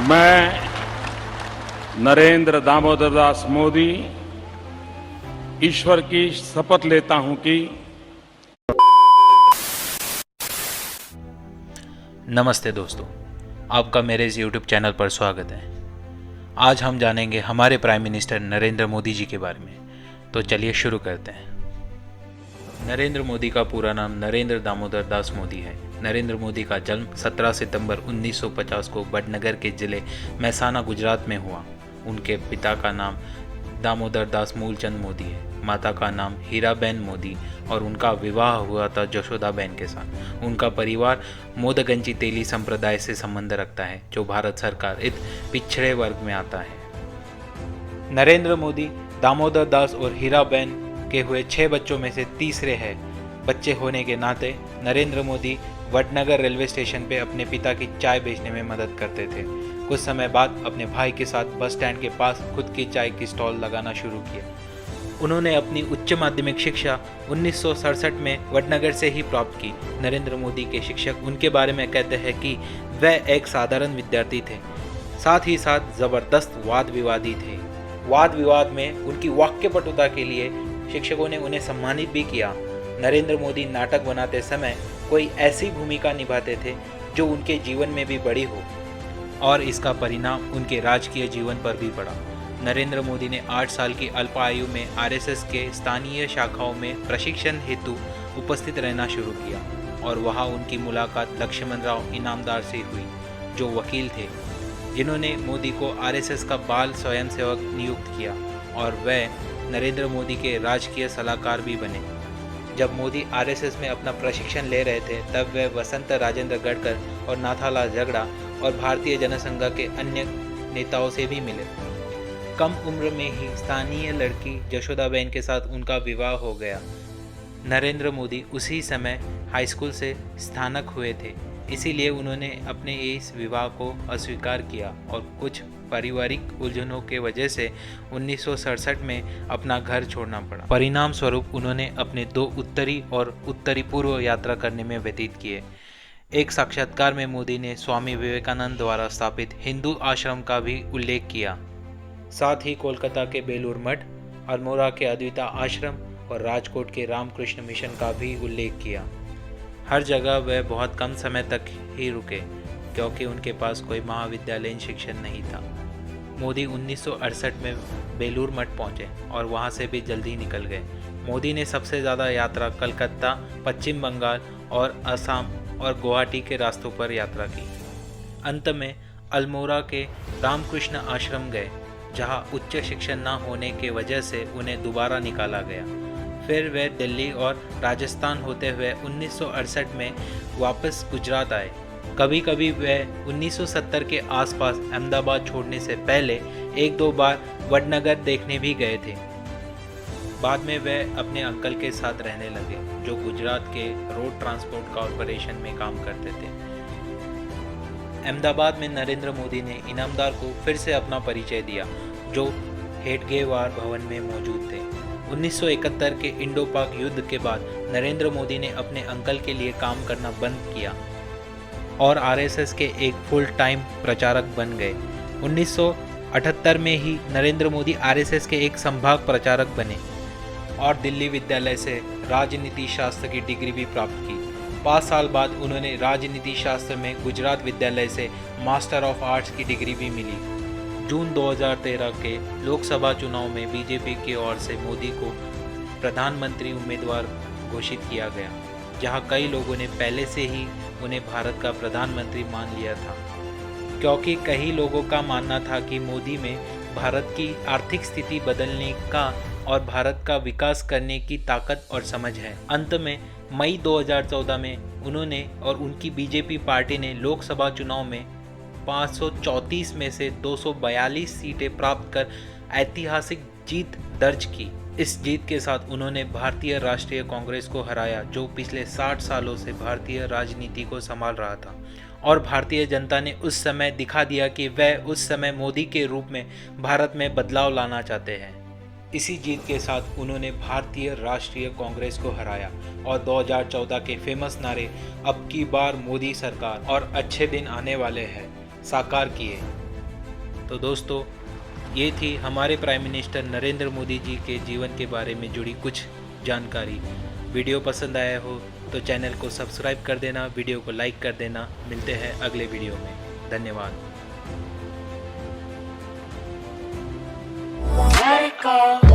मैं नरेंद्र दामोदर दास मोदी ईश्वर की शपथ लेता हूं कि नमस्ते दोस्तों, आपका मेरे इस YouTube चैनल पर स्वागत है। आज हम जानेंगे हमारे प्राइम मिनिस्टर नरेंद्र मोदी जी के बारे में। तो चलिए शुरू करते हैं। नरेंद्र मोदी का पूरा नाम नरेंद्र दामोदर दास मोदी है। नरेंद्र मोदी का जन्म 17 सितंबर 1950 को वडनगर के जिले महसाना, गुजरात में हुआ। उनके पिता का नाम दामोदर दास मूलचंद मोदी है, माता का नाम हीराबेन मोदी और उनका विवाह हुआ था जशोदाबेन के साथ। उनका परिवार मोदगंजी तेली संप्रदाय से संबंध रखता है, जो भारत सरकार इत पिछड़े वर्ग में आता है। नरेंद्र मोदी दामोदर दास और हीराबेन के हुए 6 बच्चों में से तीसरे हैं। बच्चे होने के नाते नरेंद्र मोदी वडनगर रेलवे स्टेशन पे अपने पिता की चाय बेचने में मदद करते थे। कुछ समय बाद अपने भाई के साथ बस स्टैंड के पास खुद की चाय की स्टॉल लगाना शुरू किया। उन्होंने अपनी उच्च माध्यमिक शिक्षा 1967 में वडनगर से ही प्राप्त की। नरेंद्र मोदी के शिक्षक उनके बारे में कहते हैं कि वह एक साधारण विद्यार्थी थे, साथ ही साथ जबरदस्त वाद विवादी थे। वाद विवाद में उनकी वाक्यपटुता के लिए शिक्षकों ने उन्हें सम्मानित भी किया। नरेंद्र मोदी नाटक बनाते समय कोई ऐसी भूमिका निभाते थे जो उनके जीवन में भी बड़ी हो, और इसका परिणाम उनके राजकीय जीवन पर भी पड़ा। नरेंद्र मोदी ने 8 साल की अल्प आयु में आरएसएस के स्थानीय शाखाओं में प्रशिक्षण हेतु उपस्थित रहना शुरू किया, और वहां उनकी मुलाकात लक्ष्मण राव इनामदार से हुई, जो वकील थे, जिन्होंने मोदी को आरएसएस का बाल स्वयंसेवक नियुक्त किया, और वह नरेंद्र मोदी के राजकीय सलाहकार भी बने। जब मोदी आरएसएस में अपना प्रशिक्षण ले रहे थे, तब वे वसंत राजेंद्र गढ़कर और नाथालाल झगड़ा और भारतीय जनसंघ के अन्य नेताओं से भी मिले। कम उम्र में ही स्थानीय लड़की जशोदाबेन के साथ उनका विवाह हो गया। नरेंद्र मोदी उसी समय हाई स्कूल से स्नातक हुए थे, इसीलिए उन्होंने अपने इस विवाह को अस्वीकार किया और कुछ पारिवारिक उलझनों के वजह से 1967 में अपना घर छोड़ना पड़ा। परिणाम स्वरूप उन्होंने अपने 2 उत्तरी और उत्तरी पूर्व यात्रा करने में व्यतीत किए। एक साक्षात्कार में मोदी ने स्वामी विवेकानंद द्वारा स्थापित हिंदू आश्रम का भी उल्लेख किया। साथ ही कोलकाता के बेलूर मठ, अल्मोड़ा के अद्वैता आश्रम और राजकोट के रामकृष्ण मिशन का भी उल्लेख किया। हर जगह वह बहुत कम समय तक ही रुके, क्योंकि उनके पास कोई महाविद्यालयीन शिक्षण नहीं था। मोदी 1968 में बेलूर मठ पहुंचे और वहां से भी जल्दी निकल गए। मोदी ने सबसे ज़्यादा यात्रा कलकत्ता, पश्चिम बंगाल और असम और गुवाहाटी के रास्तों पर यात्रा की। अंत में अल्मोड़ा के रामकृष्ण आश्रम गए, जहां उच्च शिक्षण न होने के वजह से उन्हें दोबारा निकाला गया। फिर वे दिल्ली और राजस्थान होते हुए 1968 में वापस गुजरात आए। कभी कभी वे 1970 के आसपास अहमदाबाद छोड़ने से पहले 1-2 बार वडनगर देखने भी गए थे। बाद में वे अपने अंकल के साथ रहने लगे, जो गुजरात के रोड ट्रांसपोर्ट कॉरपोरेशन में काम करते थे। अहमदाबाद में नरेंद्र मोदी ने इनामदार को फिर से अपना परिचय दिया, जो हेडगेवार भवन में मौजूद थे। 1971 के इंडो पाक युद्ध के बाद नरेंद्र मोदी ने अपने अंकल के लिए काम करना बंद किया और आरएसएस के एक फुल टाइम प्रचारक बन गए। 1978 में ही नरेंद्र मोदी आरएसएस के एक संभाग प्रचारक बने और दिल्ली विद्यालय से राजनीति शास्त्र की डिग्री भी प्राप्त की। 5 साल बाद उन्होंने राजनीति शास्त्र में गुजरात विद्यालय से मास्टर ऑफ आर्ट्स की डिग्री भी मिली। जून 2013 के लोकसभा चुनाव में बीजेपी की ओर से मोदी को प्रधानमंत्री उम्मीदवार घोषित किया गया, जहां कई लोगों ने पहले से ही उन्हें भारत का प्रधानमंत्री मान लिया था, क्योंकि कई लोगों का मानना था कि मोदी में भारत की आर्थिक स्थिति बदलने का और भारत का विकास करने की ताकत और समझ है। अंत में मई 2014 में उन्होंने और उनकी बीजेपी पार्टी ने लोकसभा चुनाव में 534 में से 242 सीटें प्राप्त कर ऐतिहासिक जीत दर्ज की। इस जीत के साथ उन्होंने भारतीय राष्ट्रीय कांग्रेस को हराया, जो पिछले 60 सालों से भारतीय राजनीति को संभाल रहा था, और भारतीय जनता ने उस समय दिखा दिया कि वह उस समय मोदी के रूप में भारत में बदलाव लाना चाहते हैं। इसी जीत के साथ उन्होंने भारतीय राष्ट्रीय कांग्रेस को हराया और 2014 के फेमस नारे "अब की बार मोदी सरकार" और "अच्छे दिन आने वाले हैं" साकार किए। तो दोस्तों, ये थी हमारे प्राइम मिनिस्टर नरेंद्र मोदी जी के जीवन के बारे में जुड़ी कुछ जानकारी। वीडियो पसंद आया हो तो चैनल को सब्सक्राइब कर देना, वीडियो को लाइक कर देना। मिलते हैं अगले वीडियो में। धन्यवाद। Let it go.